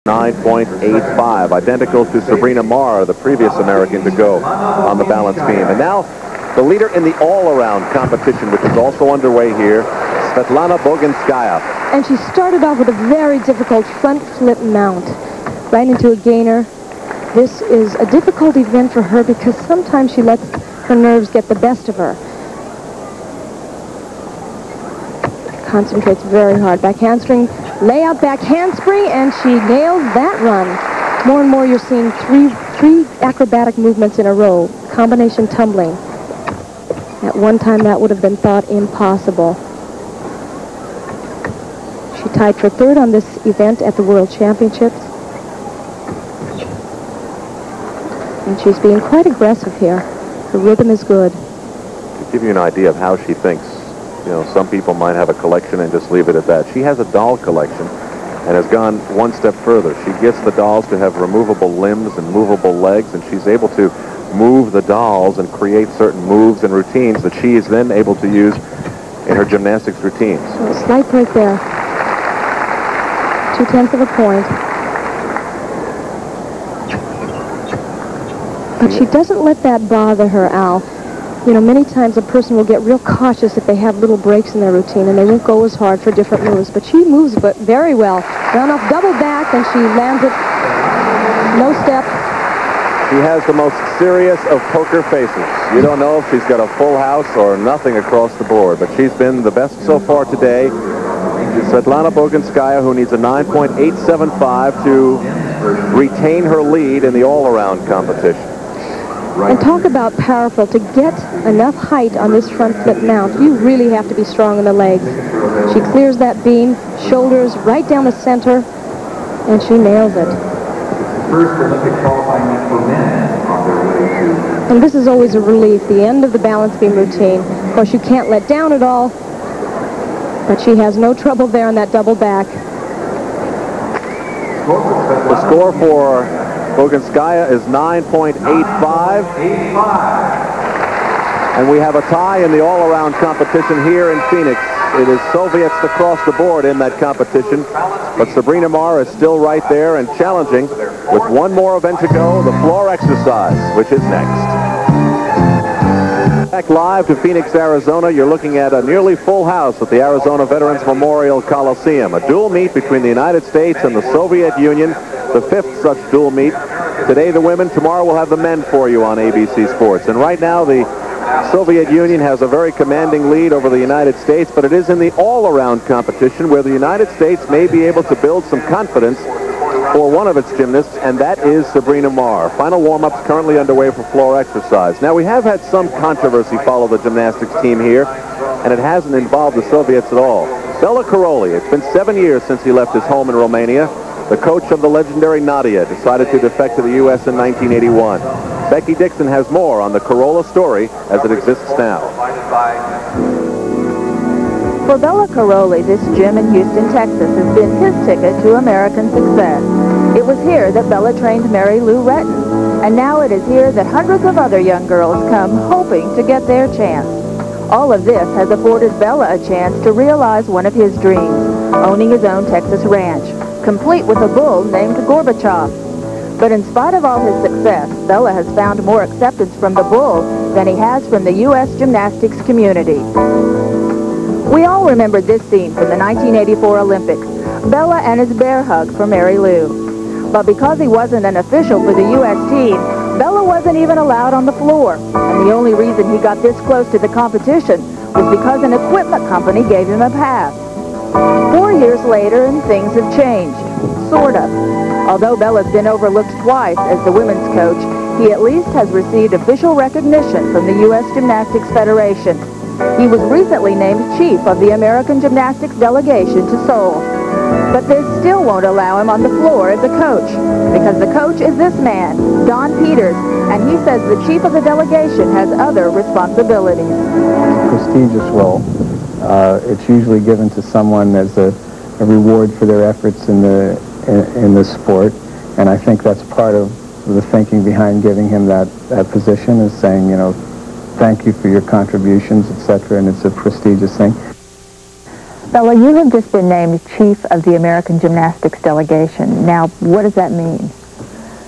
9.85, identical to Sabrina Marr, the previous American to go on the balance beam. And now the leader in the all-around competition, which is also underway here, Svetlana Boginskaya. And she started off with a very difficult front flip mount, right into a gainer. This is a difficult event for her because sometimes she lets her nerves get the best of her. Concentrates very hard. Back handspring, lay out back handspring, and she nails that run. More and more you're seeing three acrobatic movements in a row. Combination tumbling. At one time that would have been thought impossible. She tied for third on this event at the World Championships. And she's being quite aggressive here. Her rhythm is good. To give you an idea of how she thinks, you know, some people might have a collection and just leave it at that. She has a doll collection and has gone one step further. She gets the dolls to have removable limbs and movable legs, and she's able to move the dolls and create certain moves and routines that she is then able to use in her gymnastics routines. So a slight break there. 0.2 of a point. But she doesn't let that bother her, Al. You know, many times a person will get real cautious if they have little breaks in their routine, and they won't go as hard for different moves. But she moves very well. Run off double back, and she lands it. No step. She has the most serious of poker faces. You don't know if she's got a full house or nothing across the board, but she's been the best so far today. Svetlana Boginskaya, who needs a 9.875 to retain her lead in the all-around competition. And talk about powerful. To get enough height on this front flip mount, you really have to be strong in the legs. She clears that beam, shoulders right down the center, and she nails it. First Olympic qualifying meet for men on their way to... And this is always a relief, the end of the balance beam routine. Of course, you can't let down at all, but she has no trouble there on that double back. The score for Boginskaya is 9.85. And we have a tie in the all-around competition here in Phoenix. It is Soviets across the board in that competition, but Sabrina Marr is still right there and challenging with one more event to go, the floor exercise, which is next. Back live to Phoenix, Arizona. You're looking at a nearly full house at the Arizona Veterans Memorial Coliseum, a dual meet between the United States and the Soviet Union, the fifth such dual meet. Today the women, tomorrow we'll have the men for you on ABC Sports. And right now the Soviet Union has a very commanding lead over the United States, but it is in the all-around competition where the United States may be able to build some confidence for one of its gymnasts, and that is Sabrina Marr. Final warm-ups currently underway for floor exercise. Now, we have had some controversy follow the gymnastics team here, and it hasn't involved the Soviets at all. Bela Karolyi, it's been 7 years since he left his home in Romania. The coach of the legendary Nadia decided to defect to the U.S. in 1981. Becky Dixon has more on the Carolla story as it exists now. For Bela Karolyi, this gym in Houston, Texas has been his ticket to American success. It was here that Bela trained Mary Lou Retton, and now it is here that hundreds of other young girls come hoping to get their chance. All of this has afforded Bela a chance to realize one of his dreams, owning his own Texas ranch, complete with a bull named Gorbachev. But in spite of all his success, Bela has found more acceptance from the bull than he has from the U.S. gymnastics community. We all remember this scene from the 1984 Olympics, Bela and his bear hug for Mary Lou. But because he wasn't an official for the U.S. team, Bela wasn't even allowed on the floor. And the only reason he got this close to the competition was because an equipment company gave him a pass. 4 years later, and things have changed. Sort of. Although Bela's been overlooked twice as the women's coach, he at least has received official recognition from the U.S. Gymnastics Federation. He was recently named chief of the American Gymnastics delegation to Seoul. But this still won't allow him on the floor as a coach, because the coach is this man, Don Peters, and he says the chief of the delegation has other responsibilities. Prestigious role. It's usually given to someone as a reward for their efforts in the sport, and I think that's part of the thinking behind giving him that position, is saying, you know, thank you for your contributions, etc., and it's a prestigious thing. Bella, you have just been named chief of the American Gymnastics delegation. Now, what does that mean?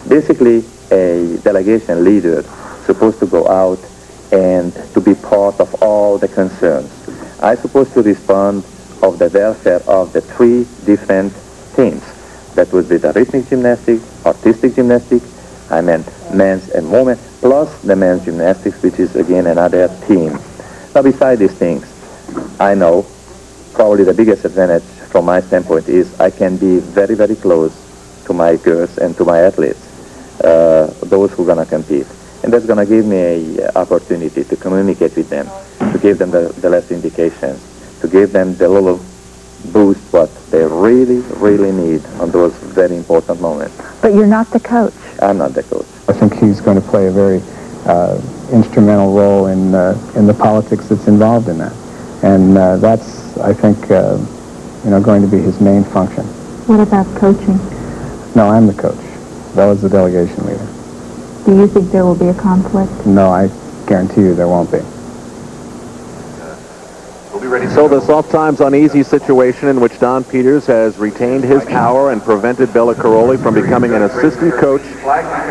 Basically, a delegation leader is supposed to go out and to be part of all the concerns. I'm supposed to respond of the welfare of the three different teams. That would be the rhythmic gymnastics, artistic gymnastics, I meant men's and women's, plus the men's gymnastics, which is again another team. Now, beside these things, I know probably the biggest advantage from my standpoint is I can be very, very close to my girls and to my athletes, those who are going to compete. And that's going to give me an opportunity to communicate with them, to give them the last indications, to give them the little boost what they really, really need on those very important moments. But you're not the coach. I'm not the coach. I think he's going to play a very instrumental role in the politics that's involved in that. And that's, I think, going to be his main function. What about coaching? No, I'm the coach. Bella's the delegation leader. Do you think there will be a conflict? No, I guarantee you there won't be. So this oft-times uneasy situation in which Don Peters has retained his power and prevented Bella Caroli from becoming an assistant coach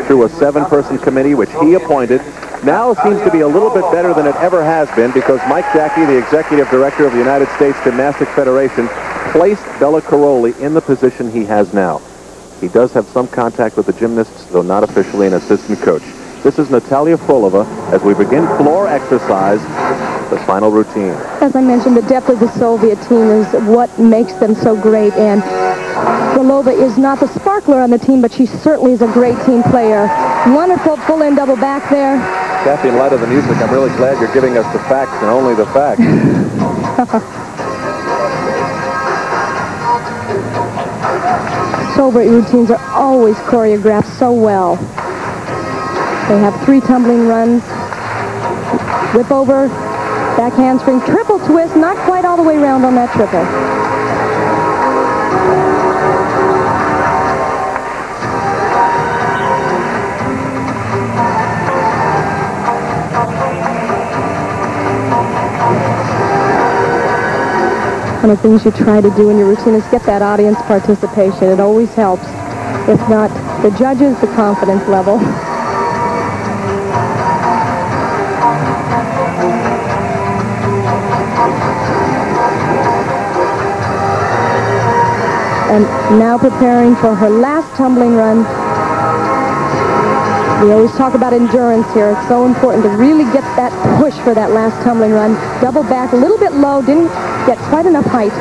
through a 7-person committee which he appointed now seems to be a little bit better than it ever has been, because Mike Jackie, the executive director of the United States Gymnastics Federation, placed Bella Caroli in the position he has now. He does have some contact with the gymnasts, though not officially an assistant coach. This is Natalia Frolova as we begin floor exercise, the final routine. As I mentioned, the depth of the Soviet team is what makes them so great, and Frolova is not the sparkler on the team, but she certainly is a great team player. Wonderful full-in double back there. Kathy, in light of the music, I'm really glad you're giving us the facts and only the facts. Soviet routines are always choreographed so well. They have 3 tumbling runs, whip over, back handspring, triple twist, not quite all the way around on that triple. One of the things you try to do in your routine is get that audience participation. It always helps. If not the judges, the confidence level. And now preparing for her last tumbling run. We always talk about endurance here. It's so important to really get that push for that last tumbling run. Double back, a little bit low, didn't get quite enough height.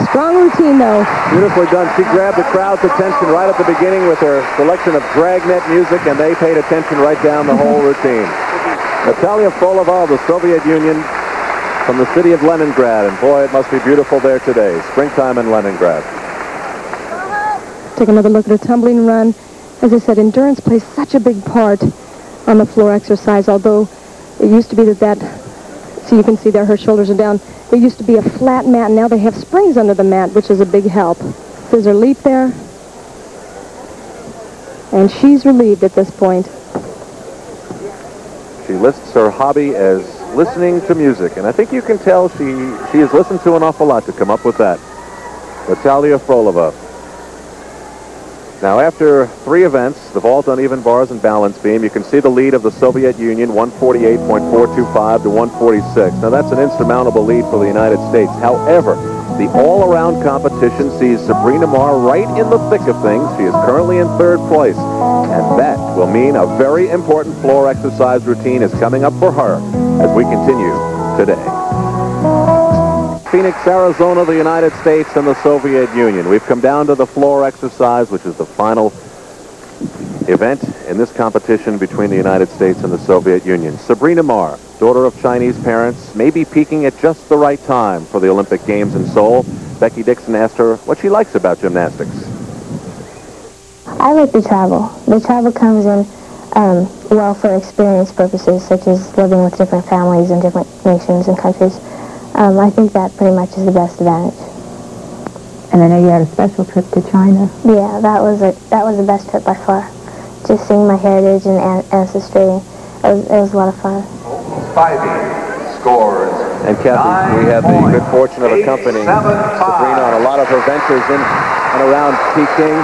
Strong routine, though. Beautifully done. She grabbed the crowd's attention right at the beginning with her selection of dragnet music, and they paid attention right down the whole routine. Natalia Frolova of the Soviet Union from the city of Leningrad, and boy, it must be beautiful there today. Springtime in Leningrad. Take another look at her tumbling run. As I said, endurance plays such a big part on the floor exercise, although it used to be that, so you can see there her shoulders are down. There used to be a flat mat, and now they have springs under the mat, which is a big help. Scissor leap there. And she's relieved at this point. She lists her hobby as listening to music, and I think you can tell she has listened to an awful lot to come up with that. Natalia Frolova. Now, after 3 events, the vault, uneven bars, and balance beam, you can see the lead of the Soviet Union, 148.425 to 146. Now, that's an insurmountable lead for the United States. However, the all-around competition sees Sabrina Marr right in the thick of things. She is currently in 3rd place, and that will mean a very important floor exercise routine is coming up for her as we continue today. Phoenix, Arizona, the United States, and the Soviet Union. We've come down to the floor exercise, which is the final event in this competition between the United States and the Soviet Union. Sabrina Marr, daughter of Chinese parents, may be peaking at just the right time for the Olympic Games in Seoul. Becky Dixon asked her what she likes about gymnastics. I like the travel. The travel comes in well for experience purposes, such as living with different families in different nations and countries. I think that pretty much is the best advantage. And I know you had a special trip to China. Yeah, that was the best trip by far. Just seeing my heritage and ancestry it was a lot of fun. Spivey scores. And Kathy, we have the good fortune of accompanying Sabrina on a lot of her ventures in and around Peking.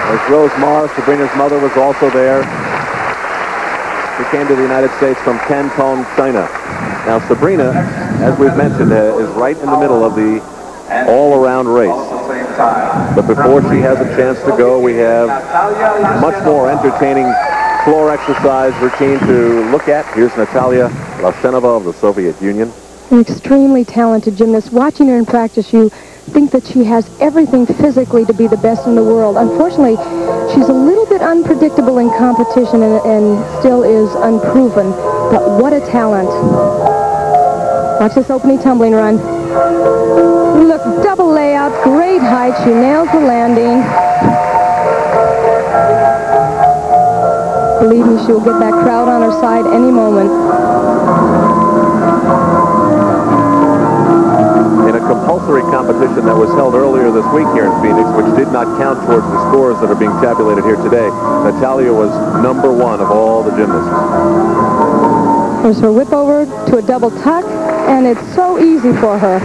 There's Rose Morris, Sabrina's mother, was also there. She came to the United States from Canton, China. Now Sabrina, as we've mentioned, is right in the middle of the all-around race. But before she has a chance to go, we have much more entertaining floor exercise routine to look at. Here's Natalia Lashenova of the Soviet Union. An extremely talented gymnast. Watching her in practice, you think that she has everything physically to be the best in the world. Unfortunately, she's a little bit unpredictable in competition and still is unproven. But what a talent. Watch this opening tumbling run. Look, double layout, great height. She nails the landing. Believe me, she will get that crowd on her side any moment. In a compulsory competition that was held earlier this week here in Phoenix, which did not count towards the scores that are being tabulated here today, Natalia was #1 of all the gymnasts. There's her whip over to a double tuck, and it's so easy for her.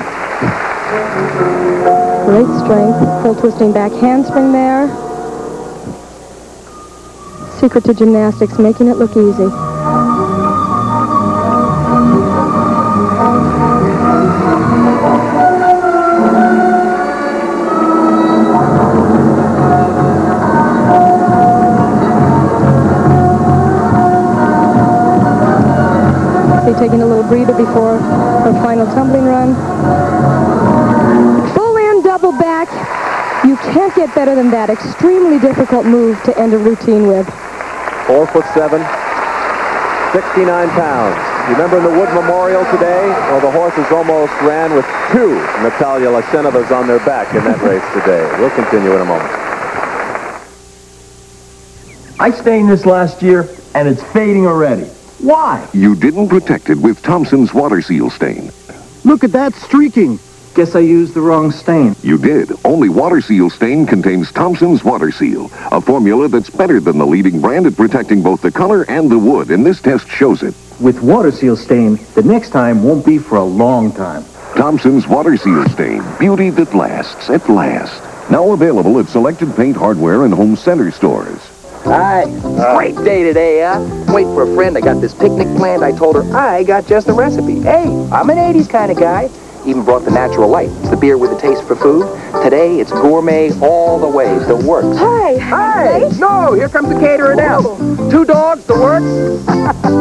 Great strength. Full twisting back handspring there. Secret to gymnastics, making it look easy. Taking a little breather before her final tumbling run. Full and double back. You can't get better than that. Extremely difficult move to end a routine with. 4'7", 69 pounds. You remember in the Wood Memorial today? Well, the horses almost ran with 2 Natalia Lashenovas on their back in that race today. We'll continue in a moment. I stained this last year, and it's fading already. Why? You didn't protect it with Thompson's Water Seal stain. Look at that streaking. Guess I used the wrong stain. You did. Only Water Seal stain contains Thompson's Water Seal, a formula that's better than the leading brand at protecting both the color and the wood, and this test shows it. With Water Seal stain, the next time won't be for a long time. Thompson's Water Seal stain, beauty that lasts at last. Now available at selected paint, hardware, and home center stores. Hi. Great day today, huh? Waiting for a friend. I got this picnic planned. I told her I got just the recipe. Hey, I'm an 80s kind of guy. Even brought the Natural Light. It's the beer with a taste for food. Today, it's gourmet all the way. The works. Hi. Hi. No, here comes the caterer now. 2 dogs, the works.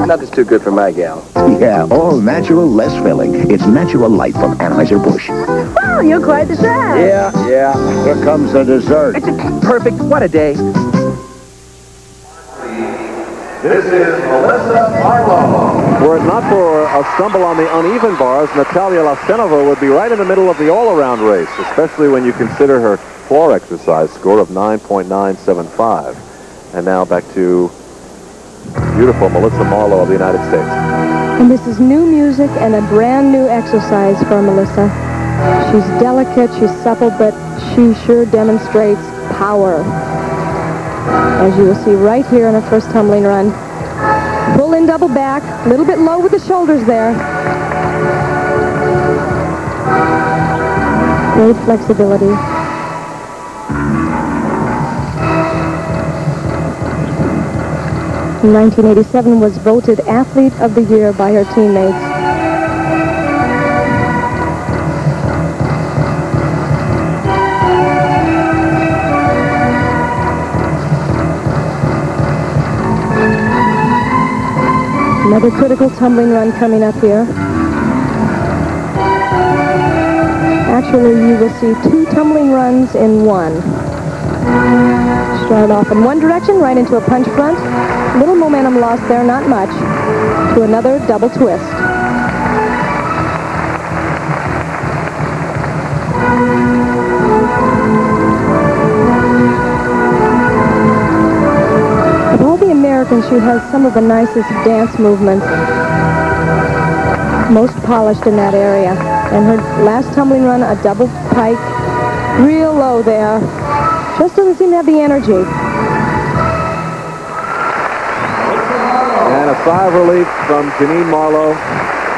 Nothing's too good for my gal. Yeah, all natural, less filling. It's Natural Light from Anheuser-Busch. Wow, you're quite the chef. Yeah. Here comes the dessert. Perfect. What a day. This is Melissa Marlowe. Were it not for a stumble on the uneven bars, Natalia Lashenova would be right in the middle of the all-around race, especially when you consider her floor exercise score of 9.975. And now back to beautiful Melissa Marlowe of the United States. And this is new music and a brand new exercise for Melissa. She's delicate, she's supple, but she sure demonstrates power. As you will see right here in her first tumbling run. Pull in double back, a little bit low with the shoulders there. Great flexibility. In 1987 was voted Athlete of the Year by her teammates. Another critical tumbling run coming up here. Actually, you will see 2 tumbling runs in one. Start off in one direction, right into a punch front. Little momentum lost there, not much. To another double twist. Of all the Americans, she has some of the nicest dance movements. Most polished in that area. And her last tumbling run, a double pike. Real low there. Just doesn't seem to have the energy. And a sigh of relief from Janine Marlowe.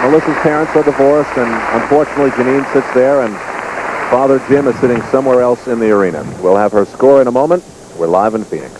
Melissa's parents are divorced, and unfortunately Janine sits there, and Father Jim is sitting somewhere else in the arena. We'll have her score in a moment. We're live in Phoenix.